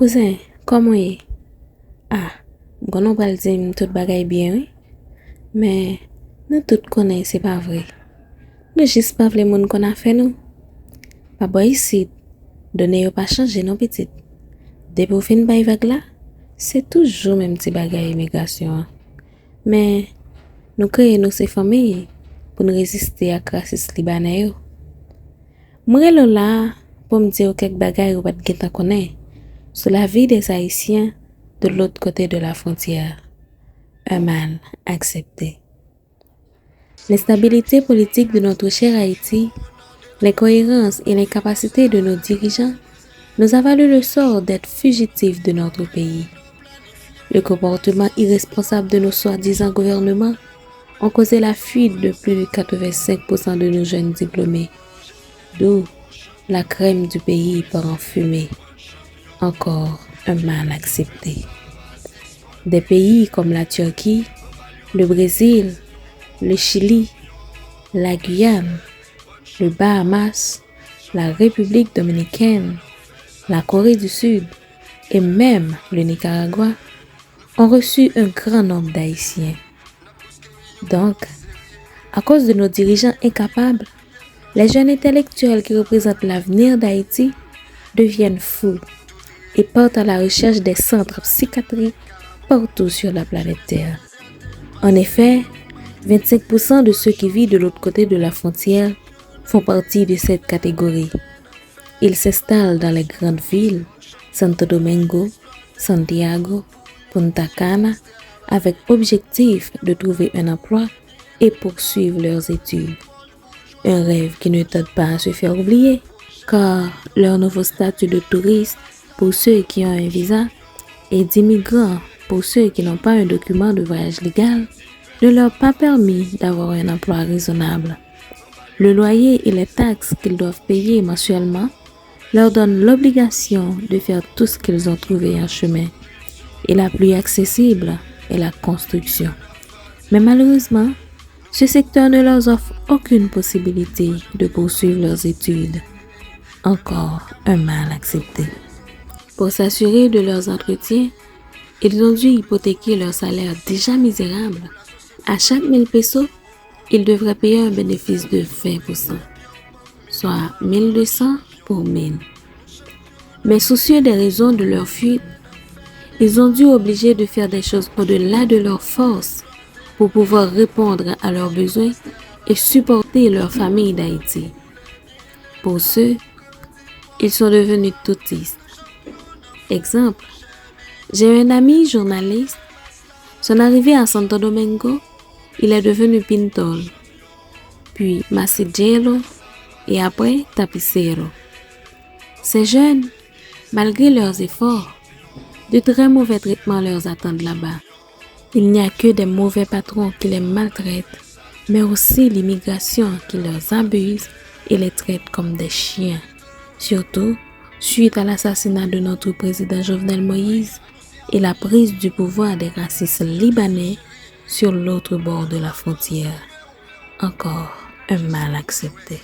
Cousin, comment est? Ah, bon, on va dire tout bagaille bien, oui. Mais, nous tout connaissons, c'est pas vrai. Nous juste pas les monde qu'on a fait, nous. Pas bon ici, donner pas changer, non, petite. Depuis au fin de vague là, c'est toujours même petit bagaille immigration. Mais, nous créons nos familles pour nous résister à la crise libanais. Moi, là, pour me dire quelques bagailles ou pas de guetta connaît sur la vie des Haïtiens de l'autre côté de la frontière. Un mal accepté. L'instabilité politique de notre cher Haïti, l'incohérence et l'incapacité de nos dirigeants nous a valu le sort d'être fugitifs de notre pays. Le comportement irresponsable de nos soi-disant gouvernements ont causé la fuite de plus de 85% de nos jeunes diplômés. D'où la crème du pays part en fumée. Encore un mal accepté. Des pays comme la Turquie, le Brésil, le Chili, la Guyane, le Bahamas, la République dominicaine, la Corée du Sud et même le Nicaragua ont reçu un grand nombre d'Haïtiens. Donc, à cause de nos dirigeants incapables, les jeunes intellectuels qui représentent l'avenir d'Haïti deviennent fous et partent à la recherche des centres psychiatriques partout sur la planète Terre. En effet, 25% de ceux qui vivent de l'autre côté de la frontière font partie de cette catégorie. Ils s'installent dans les grandes villes, Santo Domingo, Santiago, Punta Cana, avec objectif de trouver un emploi et poursuivre leurs études. Un rêve qui ne tarde pas à se faire oublier, car leur nouveau statut de touriste pour ceux qui ont un visa et d'immigrants pour ceux qui n'ont pas un document de voyage légal ne leur a pas permis d'avoir un emploi raisonnable. Le loyer et les taxes qu'ils doivent payer mensuellement leur donnent l'obligation de faire tout ce qu'ils ont trouvé en chemin. Et la plus accessible est la construction. Mais malheureusement, ce secteur ne leur offre aucune possibilité de poursuivre leurs études. Encore un mal accepté. Pour s'assurer de leurs entretiens, ils ont dû hypothéquer leur salaire déjà misérable. À chaque 1000 pesos, ils devraient payer un bénéfice de 20%, soit 1200 pour 1000. Mais soucieux des raisons de leur fuite, ils ont dû obliger de faire des choses au-delà de leurs forces pour pouvoir répondre à leurs besoins et supporter leur famille d'Haïti. Pour ceux, ils sont devenus toutistes. Exemple, j'ai un ami journaliste, son arrivée à Santo Domingo, il est devenu pintol, puis massigero et après tapicero. Ces jeunes, malgré leurs efforts, de très mauvais traitements leur attendent là-bas. Il n'y a que des mauvais patrons qui les maltraitent, mais aussi l'immigration qui leur abuse et les traite comme des chiens. Surtout, suite à l'assassinat de notre président Jovenel Moïse et la prise du pouvoir des racistes libanais sur l'autre bord de la frontière. Encore un mal accepté.